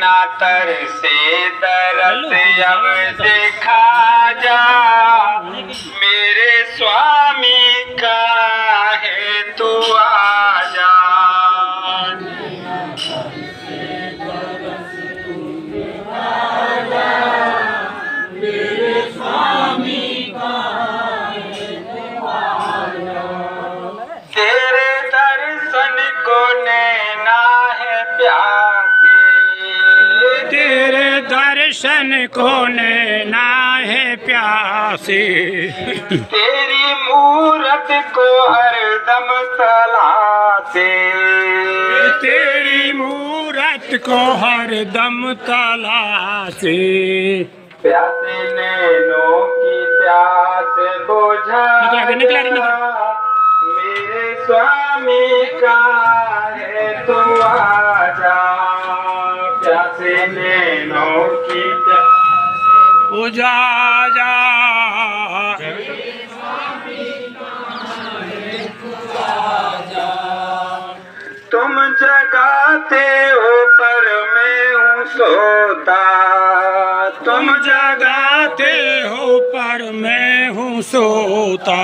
नैना तर से दरस अब देखा जा, मेरे स्वामी का है तू आजा। तेरे दर्शन को नैना है प्यासे, तेरे दर्शन को नैना है प्यासे, तेरी मूरत को हरदम तलाशे, तेरी मूरत को हरदम तलाशे। प्यासे नैनों की प्यास बुझा निकला। मेरे स्वामी का है तू आजा। प्यासे नैनों की प्यास बुझा जा, तुम जगाते हो पर मैं हूँ सोता, तुम जगाते हो पर मैं हूँ सोता।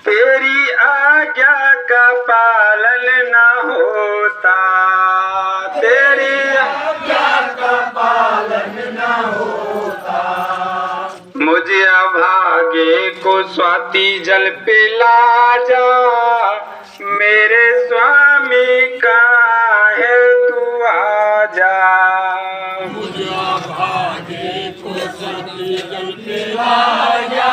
तेरी आज्ञा का पालन न होता, तेरी आज्ञा का पालन न होता। मुझे अभागे को स्वाति जल पिला जा, मेरे स्वामी का है तू आजा। मुझे अभागे को स्वाति जल पिला जा,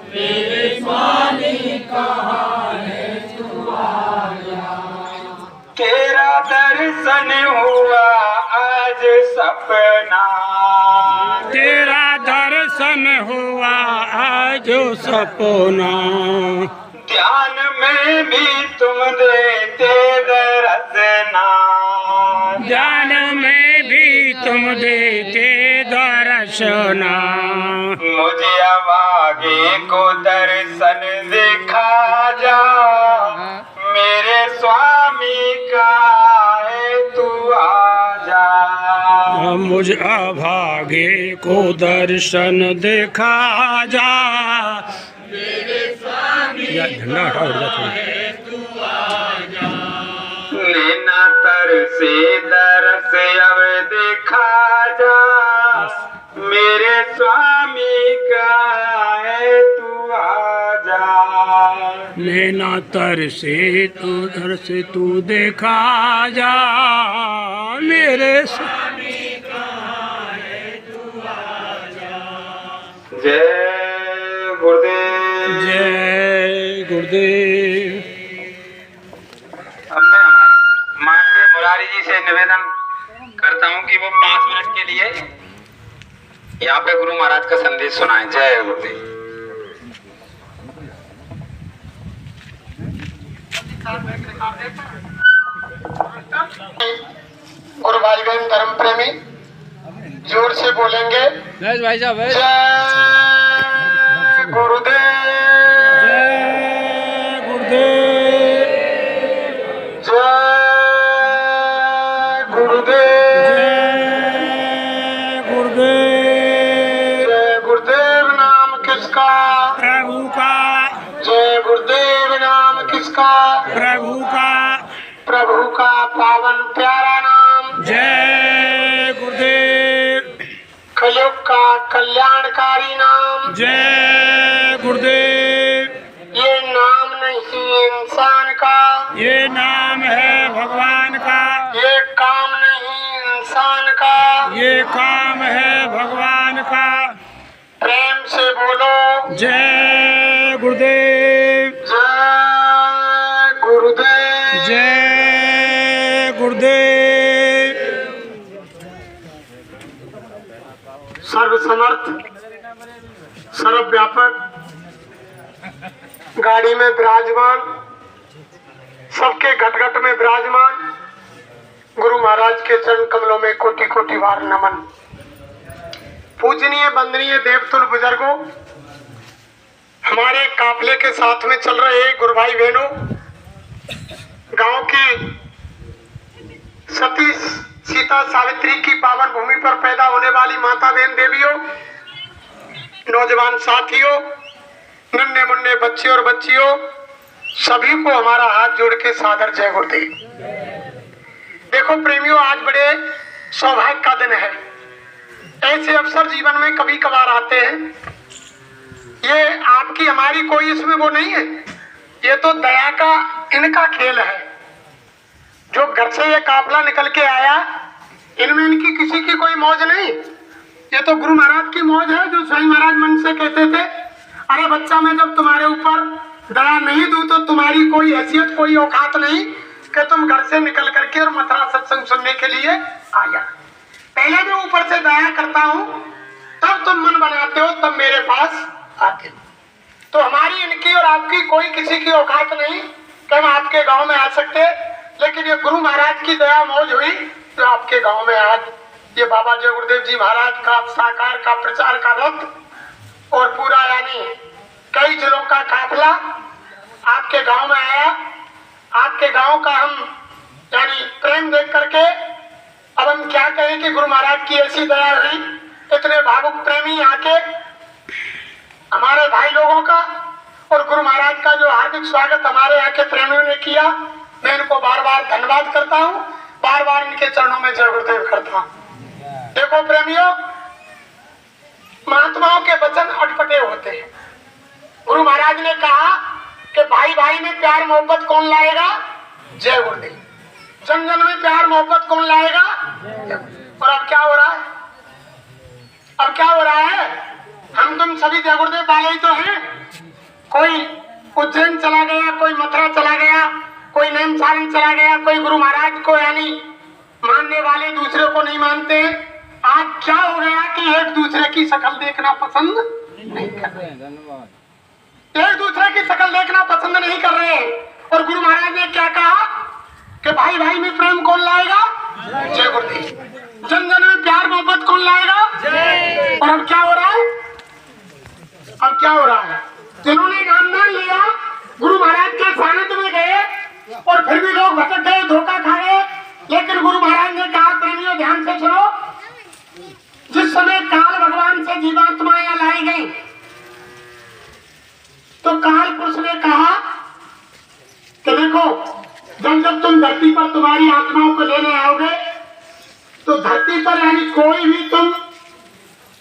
मेरे स्वामी का है तू आजा। तेरा दर्शन हुआ आज सपना, तेरा दर्शन हुआ आज सपना। ध्यान में भी तुम देते दर्शना, ध्यान में भी तुम देते दर्शना। मुझे अभागे को दर्शन दिखा जा, मेरे स्वामी का है तू आजा। मुझ अभागे को दर्शन देखा जा, मेरे स्वामी झंडा नैना तर से दरस अब देखा जा, मेरे स्वामी का है तू आजा। नैना तर से तू देखा जा, मेरे स्वामी का है तू आजा। जय गुरुदेव, जय गुरुदेव। अब मैं हमारे माननीय मुरारी जी से निवेदन करता हूँ कि वो 5 मिनट के लिए यहाँ पे गुरु महाराज का संदेश सुनाएं। जय गुरुदेव। गुरु भाई बहन धर्म प्रेमी जोर से बोलेंगे भाई साहब, जय गुरुदेव, जय गुरुदेव, जय गुरुदेव, जय गुरुदेव। जय गुरुदेव नाम किसका? प्रभु का, जय गुरुदेव नाम किसका? प्रभु का, प्रभु का पावन प्यारा नाम, जय गुरुदेव। कलयुग का कल्याणकारी नाम, जय गुरुदेव। ये नाम नहीं इंसान का, ये नाम है भगवान का, ये काम नहीं इंसान का, ये काम है भगवान का। प्रेम से बोलो जय गुरुदेव, जय गुरुदेव, जय गुरुदेव। सर्वसमर्थ सर्वव्यापक गाड़ी में विराजमान, सबके घट घट में विराजमान गुरु महाराज के चरण कमलों में कोटि कोटि बार नमन। पूजनीय वंदनीय देवतुल बुजुर्गों, हमारे काफिले के साथ में चल रहे गुरु भाई बहनों, गांव की सती सी सीता सावित्री की पावन भूमि पर पैदा होने वाली माता बहन देवियों, नौजवान साथियों, नन्हे मुन्ने बच्चे और बच्चियों, सभी को हमारा हाथ जोड़ के सादर जय गुरुदेव। देखो प्रेमियों, आज बड़े सौभाग्य का दिन है। ऐसे अवसर जीवन में कभी कभार आते हैं। ये आपकी हमारी कोई इसमें वो नहीं है, ये तो दया का इनका खेल है। जो घर से ये काफला निकल के आया, इनमें इनकी किसी की कोई मौज नहीं, ये तो गुरु महाराज की मौज है। जो स्वामी महाराज मन से कहते थे, अरे बच्चा मैं जब तुम्हारे ऊपर दया नहीं दूं तो तुम्हारी कोई हैसियत कोई औकात नहीं कि तुम घर से निकल करके और मथुरा सत्संग सुनने के लिए आया। पहले मैं ऊपर से दया करता हूं, तब तुम मन बनाते हो, तब मेरे पास आते हो। तो हमारी इनकी और आपकी कोई किसी की औकात नहीं कि हम आपके गांव में आ सकते, लेकिन ये गुरु महाराज की दया मौज हुई तो आपके गांव में आज ये बाबा जय गुरुदेव जी महाराज का साकार का प्रचार का रथ और पूरा यानी कई जिलों का काफला आपके गांव में आया। आपके गांव का हम यानी प्रेम देख करके अब हम क्या कहें कि गुरु महाराज की ऐसी दया हुई, इतने भावुक प्रेमी आके हमारे भाई लोगों का और गुरु महाराज का जो हार्दिक स्वागत हमारे यहाँ के प्रेमियों ने किया, मैं इनको बार बार धन्यवाद करता हूँ, बार बार इनके चरणों में जय गुरुदेव करता हूँ। देखो प्रेमियों, महात्माओं के वचन अटपटे होते हैं। गुरु महाराज ने कहा कि भाई भाई में प्यार मोहब्बत कौन लाएगा? जय गुरुदेव। जन जन में प्यार मोहब्बत कौन लाएगा? और अब क्या हो रहा है? अब क्या हो रहा है? हम तुम सभी जय गुरुदेव वाले ही तो हैं। कोई उज्जैन चला गया, कोई मथुरा चला गया, कोई नैनसारण चला गया, कोई गुरु महाराज को यानी मानने वाले दूसरे को नहीं मानते। आज क्या हो गया कि एक दूसरे की शक्ल देखना पसंद नहीं कर रहे, एक दूसरे की शक्ल देखना पसंद नहीं कर रहे। और गुरु महाराज ने क्या कहा कि भाई भाई में प्रेम कौन लाएगा? जय गुरुदेव। जन जन में प्यार मोहब्बत कौन लाएगा? और अब क्या हो रहा है? अब क्या हो रहा है? जिन्होंने नामदान लिया, गुरु महाराज के सानिध्य में गए और फिर भी लोग भटक गए, धोखा खा गए। लेकिन गुरु महाराज ने कहा, प्रेमियों ध्यान से सुनो, जिस समय काल भगवान से जीवात्माएं लाई गई तो काल पुरुष ने कहा कि देखो, जब जब तुम धरती पर तुम्हारी आत्माओं को लेने आओगे तो धरती पर यानी कोई भी तुम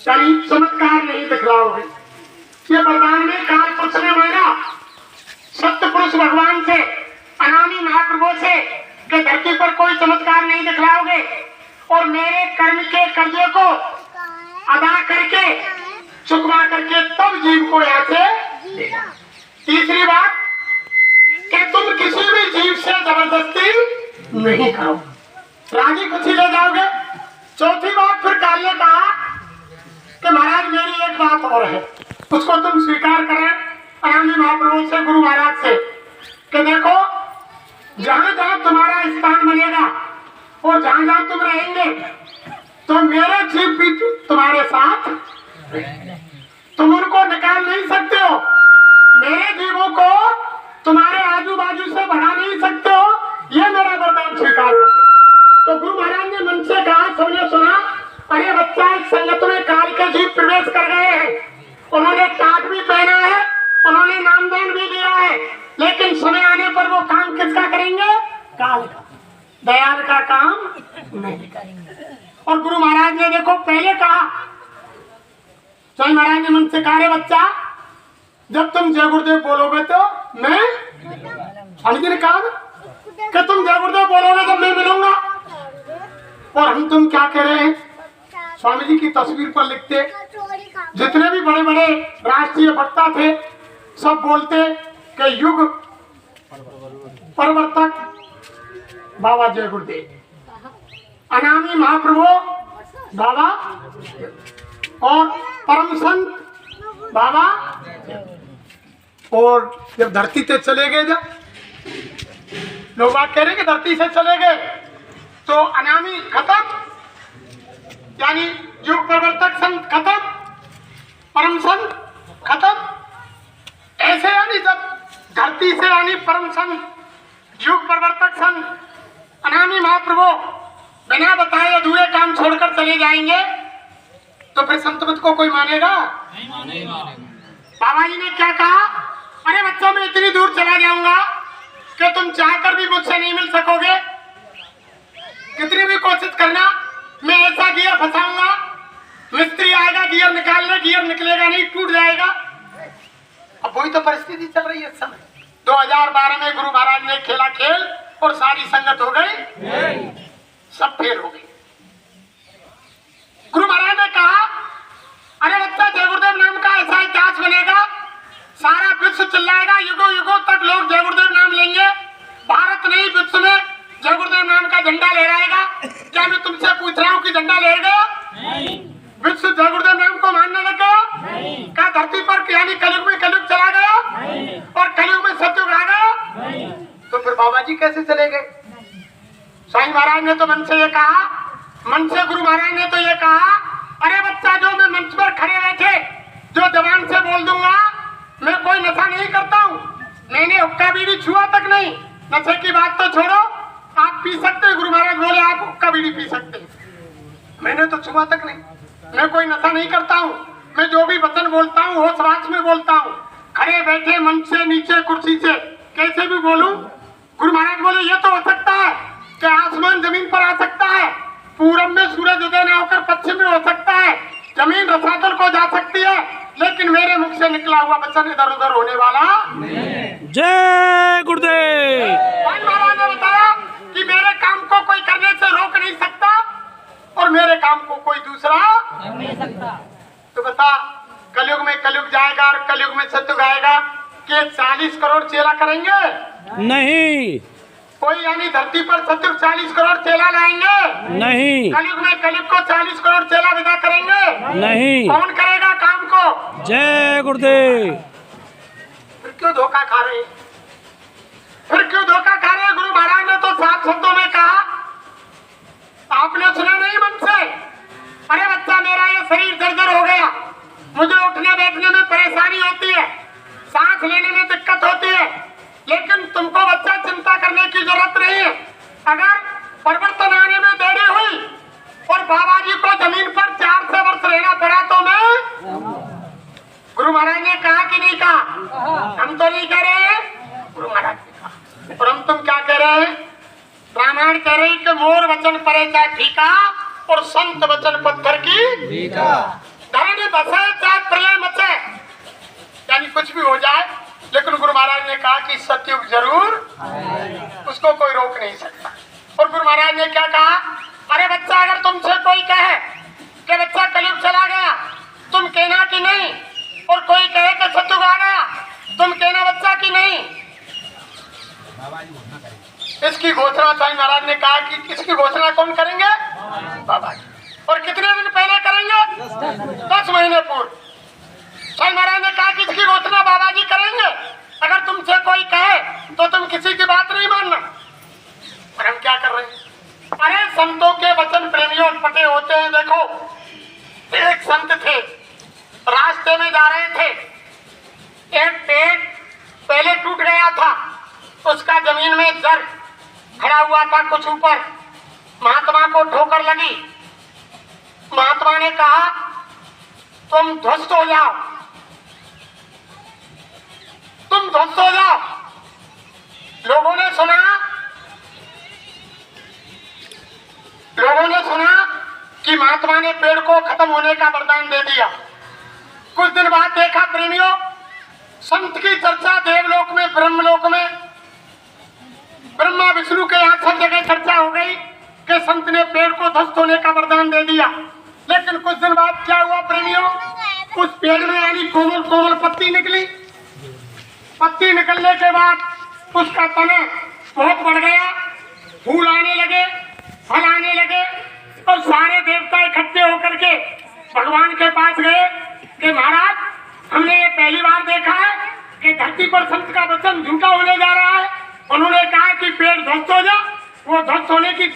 यानी चमत्कार नहीं दिखलाओगे। ये वरदान में काल पुरुष ने मांगा सत्य पुरुष भगवान से, अनामी महाप्रभु से कि धरती पर कोई चमत्कार नहीं दिखलाओगे और मेरे कर्म के कर्जे को अदा करके चुकवा करके तब जीव को यहाँ से देगा। तीसरी बात कि तुम किसी भी जीव से जबरदस्ती नहीं करो, राजी खुशी ले जाओगे। चौथी बात फिर काल ने कहा कि महाराज मेरी एक बात और है, उसको तुम स्वीकार करें अनामी महाप्रभु से, गुरु महाराज से, कि देखो जहां जहां तुम्हारा स्थान बनेगा और जहां जहां तुम रहेंगे तो मेरे जीव भी तुम्हारे साथ, तुम उनको निकाल नहीं सकते हो, मेरे जीवों को तुम्हारे आजू बाजू से भगा नहीं सकते हो, ये मेरा वरदान स्वीकार करो। तो गुरु महाराज ने मन से कहा, सबने सुना, अरे बच्चा इस संगत में काल के जीव प्रवेश कर गए हैं, उन्होंने टाट भी पहना है, उन्होंने नामदान भी लिया है, लेकिन समय आने पर वो काम किसका करेंगे? काल का, दयाल का काम नहीं करेंगे। और गुरु महाराज ने देखो पहले कहा, स्वामी महाराज ने मन से कहा, रे बच्चा जब तुम जय गुरुदेव बोलोगे तो मैं, स्वामी जी ने कहा कि तुम जय गुरुदेव बोलोगे तो मैं मिलूंगा। और हम तुम क्या कह रहे हैं? स्वामी जी की तस्वीर पर लिखते, जितने भी बड़े बड़े राष्ट्रीय वक्ता थे सब बोलते कि युग परिवर्तक बाबा जय गुरुदेव, अनामी महाप्रभु बाबा और परम संत बाबा। और जब धरती से चले गए, जब लोग बात कह रहे कि धरती से चले गए तो अनामी खत्म, यानी युग परिवर्तक संत खत्म, परम संत खत्म। ऐसे यानी जब धरती से यानी परम संत, युग परिवर्तक संत, अनामी महाप्रभु बिना बताए अधूरे काम छोड़कर चले जाएंगे तो फिर संत मत को कोई मानेगा? बाबा जी ने क्या कहा? अरे बच्चों, मैं इतनी दूर चला जाऊंगा कि तुम चाहकर भी मुझसे नहीं मिल सकोगे। कितनी भी कोशिश करना, मैं ऐसा गियर फंसाऊंगा, मिस्त्री आएगा गियर निकालने, गियर निकलेगा नहीं, टूट जाएगा। अब वही तो परिस्थिति चल रही है इस समय। 2012 में गुरु महाराज ने खेला खेल और सारी संगत हो गई, सब फेल हो गई। गुरु महाराज ने कहा, अरे बच्चा, जय गुरुदेव नाम का ऐसा इतिहास बनेगा, सारा विश्व चिल्लाएगा, युगों युगों तक लोग जय गुरुदेव नाम लेंगे, भारत नहीं विश्व में जय गुरुदेव नाम का झंडा लहराएगा। क्या मैं तुमसे पूछ रहा हूँ कि झंडा लहर गया? विश्व जय गुरुदेव नाम को मानने लग गया? क्या धरती पर यानी कलयुग में कलयुग चला गया और कलयुग में सतयुग आ गया? तो फिर बाबा जी कैसे चले गए? साईं महाराज ने तो मन से ये कहा, मन से गुरु महाराज ने तो ये कहा, अरे बच्चा, जो मैं मंच पर खड़े बैठे जो जबान से बोल दूंगा, मैं कोई नशा नहीं करता हूँ, मैंने हुक्का बीड़ी छुआ तक नहीं। नशे की बात तो छोड़ो, आप पी सकते हैं, गुरु महाराज बोले आप हुक्का बीड़ी पी सकते हैं, मैंने तो छुआ तक नहीं। मैं कोई नशा नहीं करता हूँ, मैं जो भी वचन बोलता हूँ होश वाच में बोलता हूँ, खड़े बैठे मंच से, नीचे कुर्सी से, कैसे भी बोलूं। गुरु महाराज बोले ये तो हो सकता है कि आसमान जमीन पर आ सकता है, पूरब में सूरज उदय न होकर पश्चिम में हो सकता है, जमीन रसातल को जा सकती है, लेकिन मेरे मुख से निकला हुआ वचन इधर उधर होने वाला। जय गुरुदेव। साईं महाराज ने बताया कि मेरे काम को कोई करने से रोक नहीं सकता और मेरे काम को कोई दूसरा नहीं सकता। तो बता, कलयुग में कलयुग जाएगा और कलयुग में सतयुग आएगा कि 40 करोड़ चेला करेंगे? नहीं। कोई यानी धरती पर सतयुग 40 करोड़ चेला लाएंगे? नहीं। कलयुग में कलयुग को 40 करोड़ चेला विदा करेंगे? नहीं। कौन करेगा काम को? जय गुरुदेव। फिर क्यों धोखा खा रहे? फिर क्यों धोखा खा रहे? गुरु महाराज ने तो साफ शब्दों में कहा, आपने सुना नहीं मन से? अरे बच्चा, मेरा ये शरीर जर्जर हो गया, मुझे उठने बैठने में परेशानी होती है, सांस लेने में दिक्कत होती है, लेकिन तुमको बच्चा चिंता करने की जरूरत नहीं है। अगर परिवर्तन आने में देरी हुई और बाबा जी को जमीन पर 400 वर्ष रहना पड़ा तो मैं, गुरु महाराज ने कहा कि नहीं कहा? हम तो नहीं कह रहे हैं, गुरु महाराज ने कहा। और हम तुम क्या कह रहे हैं? रामायण कह रही कि मोर वचन परे चाहे ठीका और संत वचन पत्थर की धरणी बसे चाहे प्रलय मचे, यानी कुछ भी हो जाए, लेकिन गुरु महाराज ने कहा कि सतयुग जरूर, उसको कोई रोक नहीं सकता। और गुरु महाराज ने क्या कहा? अरे बच्चा, अगर तुमसे कोई कहे कि बच्चा कलयुग चला गया, तुम कहना कि नहीं, और कोई कहे कि सतयुग आ गया, तुम कहना बच्चा कि नहीं। इसकी घोषणा साईं महाराज ने कहा कि इसकी घोषणा कौन करेंगे? बाबा जी। और कितने दिन पहले करेंगे? 10 महीने पूर्व। साईं महाराज ने कहा कि इसकी घोषणा बाबा जी करेंगे। अगर तुमसे कोई कहे तो तुम किसी की बात नहीं मानना। और हम क्या कर रहे हैं? अरे संतों के वचन प्रेमियों पटे होते हैं। देखो, एक संत थे, रास्ते में जा रहे थे, एक पेड़ पहले टूट गया था, उसका जमीन में जड़ खड़ा हुआ था कुछ ऊपर। महात्मा को ठोकर लगी। महात्मा ने कहा तुम ध्वस्त हो जाओ, तुम ध्वस्त हो जाओ। लोगों ने सुना कि महात्मा ने पेड़ को खत्म होने का वरदान दे दिया। कुछ दिन बाद देखा प्रेमियों, संत की चर्चा देवलोक में, ब्रह्मलोक में, ब्रह्मा विष्णु के यहाँ सब जगह चर्चा हो गई कि संत ने पेड़ को ध्वस्त होने का वरदान दे दिया। लेकिन कुछ दिन बाद क्या हुआ प्रेमियों? उस पेड़ में यानी कोमल कोमल पत्ती निकली। पत्ती निकलने के बाद उसका तना बहुत बढ़ गया, फूल आने लगे, फल आने लगे, और सारे देवता इकट्ठे होकर के भगवान के पास गए कि महाराज, हमने ये पहली बार देखा है कि धरती पर संत का वचन झूठा होने जा रहा है। उन्होंने कहा कि पेड़ ध्वस्त हो जा। वो ध्वस्त होने की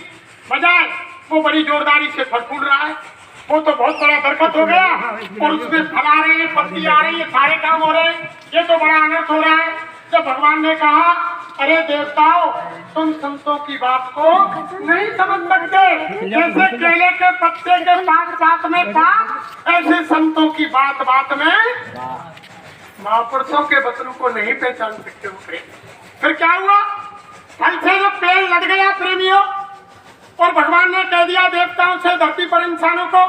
बजाय वो बड़ी जोरदारी से फल फूल रहा है। वो तो बहुत बड़ा दरख्त हो गया और उसमें फल आ रहे हैं, पत्ती आ रही है, सारे काम हो रहे हैं। ये तो बड़ा अनर्थ हो रहा है। जब भगवान ने कहा अरे देवताओं, तुम संतों की बात को नहीं समझ सकते। जैसे केले के पत्ते के बात में था, ऐसे संतों की बात में महापुरुषों के वचनों को नहीं पहचान सकते हो प्रेम। फिर क्या हुआ? फल से जब पेड़ लग गया प्रेमियों, और भगवान ने कह दिया देवताओं से धरती पर इंसानों को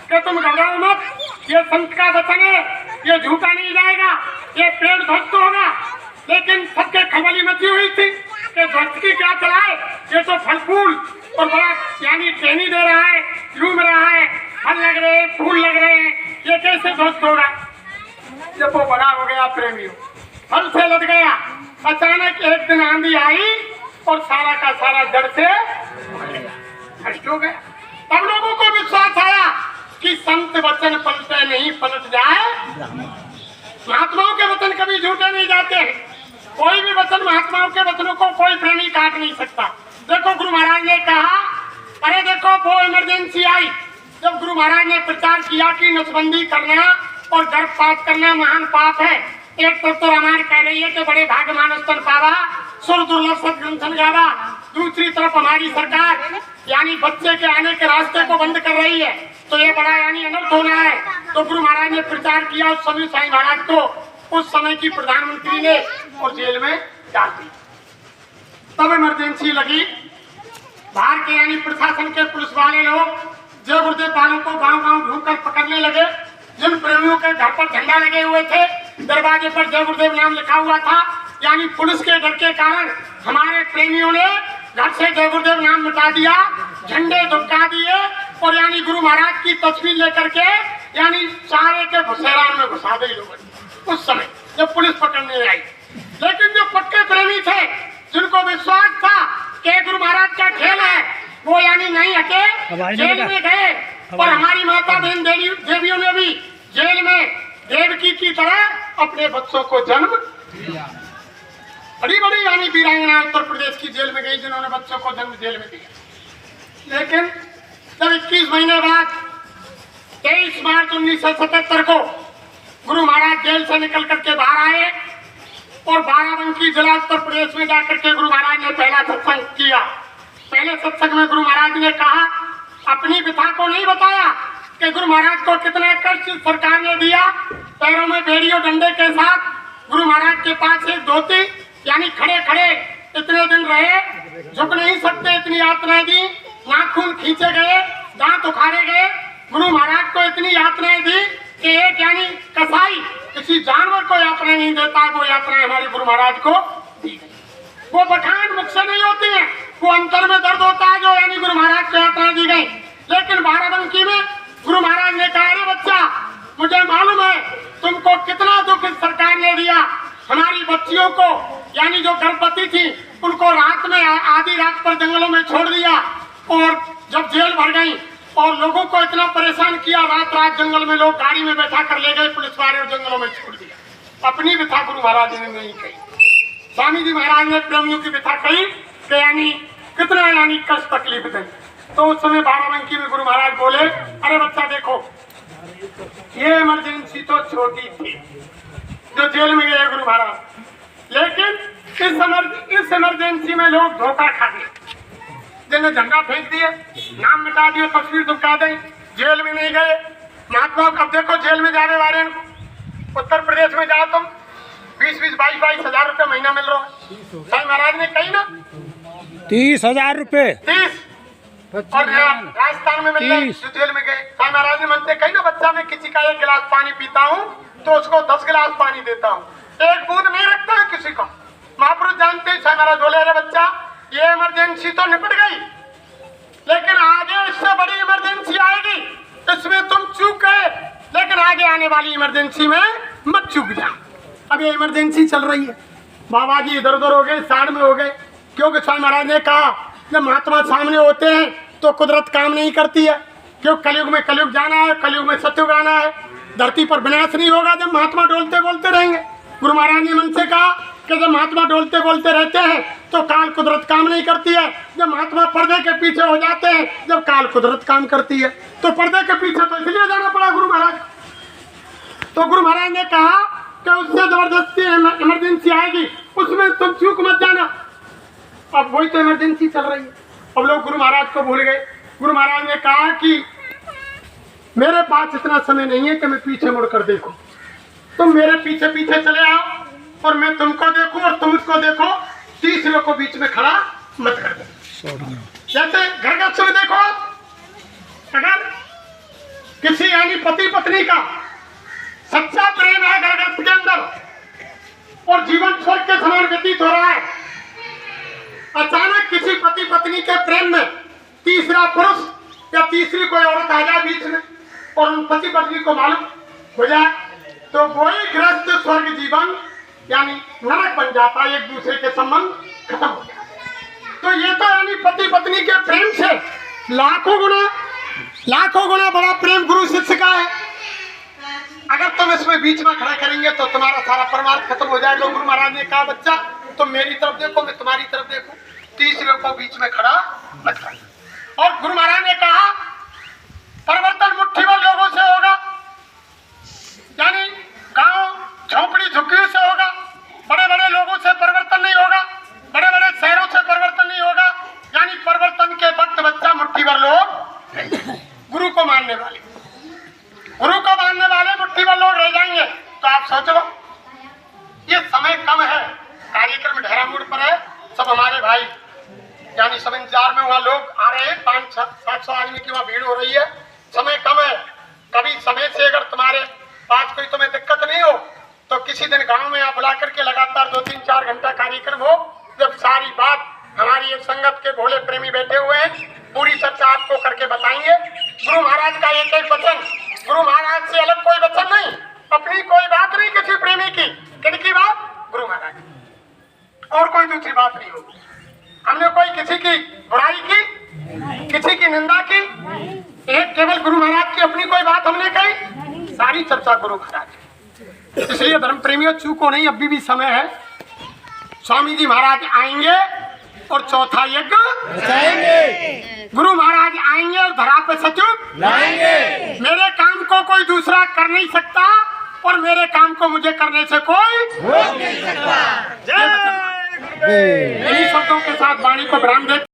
कि तुम घबराओ मत, ये संत का वचन है, ये झूठा नहीं जाएगा, ये पेड़ ध्वस्त होगा। लेकिन सबके खबली मची हुई थी कि ध्वस्त की क्या चलाए, ये तो फल फूल और बड़ा यानी टहनी दे रहा है, झूम रहा है, फल लग रहे हैं, फूल लग रहे हैं, ये कैसे ध्वस्त होगा? जब वो बड़ा हो गया प्रेमियों, फल से लद गया, अचानक एक दिन आंधी आई और सारा का सारा जड़ से नष्ट हो गया। तब लोगों को विश्वास आया कि संत वचन पलटे नहीं, पलट जाए। महात्माओं के वचन कभी झूठे नहीं जाते हैं। कोई भी वचन, महात्माओं के वचनों को कोई प्रेमी काट नहीं सकता। देखो गुरु महाराज ने कहा, अरे देखो वो इमरजेंसी आई जब गुरु महाराज ने प्रचार किया कि नसबंदी करना और गर्भपात करना महान पाप है। एक तरफ तो रामायण कह रही है कि बड़े भाग्य मानस तन पावा, सुर दुर्लभ सदग्रंथन गावा। दूसरी तरफ हमारी सरकार यानी बच्चे के आने के रास्ते को बंद कर रही है, तो ये बड़ा यानी अनर्थ होना है। तो गुरु महाराज ने प्रचार किया उस समय साईं महाराज को उस समय की प्रधानमंत्री ने और जेल में डाल दी। तब इमरजेंसी लगी, बाहर के यानी प्रशासन के पुलिस वाले लोग जय गुरुदेव वालों को गांव गांव ढूंढकर पकड़ने लगे। जिन प्रेमियों के घर पर झंडा लगे हुए थे, दरवाजे पर जय गुरुदेव नाम लिखा हुआ था, यानी पुलिस के डर के कारण हमारे प्रेमियों ने घर से जय गुरुदेव नाम मिटा दिया, झंडे झुका दिए और यानी गुरु महाराज की तस्वीर लेकर के यानी सारे के भुसेरान में घुसा दी लोगों उस समय जब पुलिस पकड़ने आई। लेकिन जो पक्के प्रेमी थे, जिनको विश्वास था कि गुरु महाराज का खेल है, वो यानी नहीं हटे, जेल में गए। और हमारी माता बहन देवियों ने भी जेल में देवकी की तरह अपने बच्चों को जन्म दिया। बड़ी बड़ी यानी वीरांगना उत्तर प्रदेश की जेल में गई, जिन्होंने बच्चों को जन्म जेल में दिया। लेकिन जब 21 महीने बाद 23 मार्च 1977 को गुरु महाराज जेल से निकल करके बाहर आए और बाराबंकी जिला उत्तर प्रदेश में जाकर के गुरु महाराज ने पहला सत्संग किया। पहले सत्संग में गुरु महाराज ने कहा, अपनी व्यथा को नहीं बताया कि गुरु महाराज को कितना कष्ट सरकार ने दिया। पैरों में बेड़ियों डंडे के साथ गुरु महाराज के पास एक धोती यानी खड़े खड़े इतने दिन रहे, झुक नहीं सकते, इतनी यातनाएं दी, नाखून खींचे गए, दांत उखाड़े गए। गुरु महाराज को इतनी यातनाएं दी कि एक यानी कसाई किसी जानवर को यातनाएं नहीं देता, वो यातनाएं हमारे गुरु महाराज को दी गई। वो बखान मुख से नहीं होती है, वो अंतर में दर्द होता है जो यानी गुरु महाराज को यातनाएं दी गई। लेकिन बाराबंकी में गुरु महाराज ने कहा, अरे बच्चा, मुझे मालूम है तुमको कितना दुख इस सरकार ने दिया। हमारी बच्चियों को यानी जो गर्भवती थी उनको रात में आधी रात पर जंगलों में छोड़ दिया और जब जेल भर गई और लोगों को इतना परेशान किया, रात रात जंगल में लोग गाड़ी में बैठा कर ले गए पुलिस वाले और जंगलों में छोड़ दिया। अपनी व्यथा गुरु महाराज ने नहीं कही, स्वामी जी महाराज ने प्रेमियों की व्यथा कही कि यानी कितना यानी कष्ट तकलीफ दी। तो उस समय बाराबंकी में गुरु महाराज बोले, अरे बच्चा देखो, ये इमरजेंसी तो छोटी थी जो जेल में गए गुरु महाराज, लेकिन इस इमरजेंसी में लोग धोखा खा गए, जिन्हें झंडा फेंक दिए, नाम मिटा दिए, तस्वीर दुबका दी, जेल में नहीं गए। महात्मा अब देखो जेल में जाने वाले उत्तर प्रदेश में जाओ तुम 20-22 हजार रुपये महीना मिल रहा है। साईं महाराज ने कही ना 30,000 रुपये 30 और राजस्थान में मिल रहे जेल में गए। साईं महाराज ने मन से कही ना, बच्चा मैं किसी का 1 गिलास पानी पीता हूँ तो उसको 10 गिलास पानी देता हूँ, एक बूंद नहीं रखता है किसी को। महापुरुष जानते हैं। साईं महाराज बोले, अरे बच्चा, ये इमरजेंसी तो निपट गई, लेकिन आगे इससे बड़ी इमरजेंसी आएगी, इसमें तुम चूक गए, लेकिन आगे आने वाली इमरजेंसी में मत चूक जा। अब ये इमरजेंसी चल रही है, बाबा जी इधर उधर हो गए, साइड में हो गए, क्योंकि साईं महाराज ने कहा जब महात्मा सामने होते हैं तो कुदरत काम नहीं करती है, क्यों कलयुग में कलयुग जाना है, कलयुग में सतयुग आना है। धरती पर विनाश नहीं होगा जब महात्मा डोलते बोलते रहेंगे। गुरु महाराज ने मन से कहा कि जब महात्मा डोलते बोलते रहते हैं तो काल कुदरत काम नहीं करती है। जब महात्मा पर्दे के पीछे हो जाते हैं, जब काल कुदरत काम करती है। तो पर्दे के पीछे तो इसलिए जाना पड़ा गुरु महाराज। तो गुरु महाराज ने कहा कि उससे जबरदस्ती इमरजेंसी आएगी उसमें तुम चूक मत जाना। अब वही तो इमरजेंसी चल रही है। अब लोग गुरु महाराज को भूल गए। गुरु महाराज ने कहा कि मेरे पास इतना समय नहीं है कि मैं पीछे मुड़कर देखूं। तुम मेरे पीछे पीछे चले आओ और मैं तुमको देखूं और तुम उसको देखो, तीसरे को बीच में खड़ा मत कर दो। जैसे घर का समय देखो, अगर किसी यानी पति पत्नी का सच्चा प्रेम है घर के अंदर और जीवन स्वर्ग के समान व्यतीत हो रहा है, अचानक किसी पति पत्नी के प्रेम में तीसरा पुरुष या तीसरी कोई औरत आ जाए बीच में और उन पति पत्नी को मालूम हो जाए, तो वही ग्रस्त स्वर्ग जीवन यानी नरक बन जाता है, एक दूसरे के संबंध खत्म हो जाता है। तो ये तो यानी पति पत्नी के प्रेम से लाखों गुना बड़ा प्रेम गुरु शिष्य का है। अगर तुम इसमें बीच में खड़ा करेंगे तो तुम्हारा सारा परमार्थ खत्म हो जाएगा। गुरु महाराज ने कहा बच्चा तुम मेरी तरफ देखो, मैं तुम्हारी तरफ देखूं, तीसरे को बीच में खड़ा मत कर। और गुरु महाराज ने कहा परिवर्तन मुट्ठीभर लोगों से होगा, यानी गांव झोपड़ी झुग्गियों से होगा, बड़े बड़े लोगों से परिवर्तन नहीं होगा, बड़े बड़े शहरों से परिवर्तन नहीं होगा। यानी परिवर्तन के वक्त बच्चा मुट्ठीभर लोग गुरु को मानने वाले मुट्ठीभर लोग रह जाएंगे। तो आप सोच लो ये समय कम है, कार्यक्रम ढेरामूड़ पर है, सब हमारे भाई यानी सब इंतजार में वहाँ लोग आ रहे हैं, 500-700 आदमी की वहाँ भीड़ हो रही है, समय कम है। कभी समय से अगर तुम्हारे पास कोई तुम्हें दिक्कत नहीं हो तो किसी दिन गांव में आप बुला करके लगातार 2-3-4 घंटा कार्यक्रम हो, जब सारी बात हमारी एक संगत के भोले प्रेमी बैठे हुए हैं, पूरी चर्चा आपको करके बताएंगे। गुरु महाराज का एक एक वचन, गुरु महाराज से अलग कोई वचन नहीं, अपनी कोई बात नहीं किसी प्रेमी की, किनकी बात? गुरु महाराज, और कोई दूसरी बात नहीं होगी। हमने कोई किसी की बुराई की, किसी की निंदा की, एक केवल गुरु महाराज की अपनी कोई बात हमने कही, सारी चर्चा गुरु महाराज। इसलिए धर्म प्रेमियों चूको नहीं, अभी भी समय है। स्वामी जी महाराज आएंगे और चौथा यज्ञ रचाएंगे। गुरु महाराज आएंगे और धरा पे सचिव लाएंगे। मेरे काम को कोई दूसरा कर नहीं सकता और मेरे काम को मुझे करने से कोई रोक नहीं सकता। इन्हीं शब्दों के साथ वाणी को विराम देते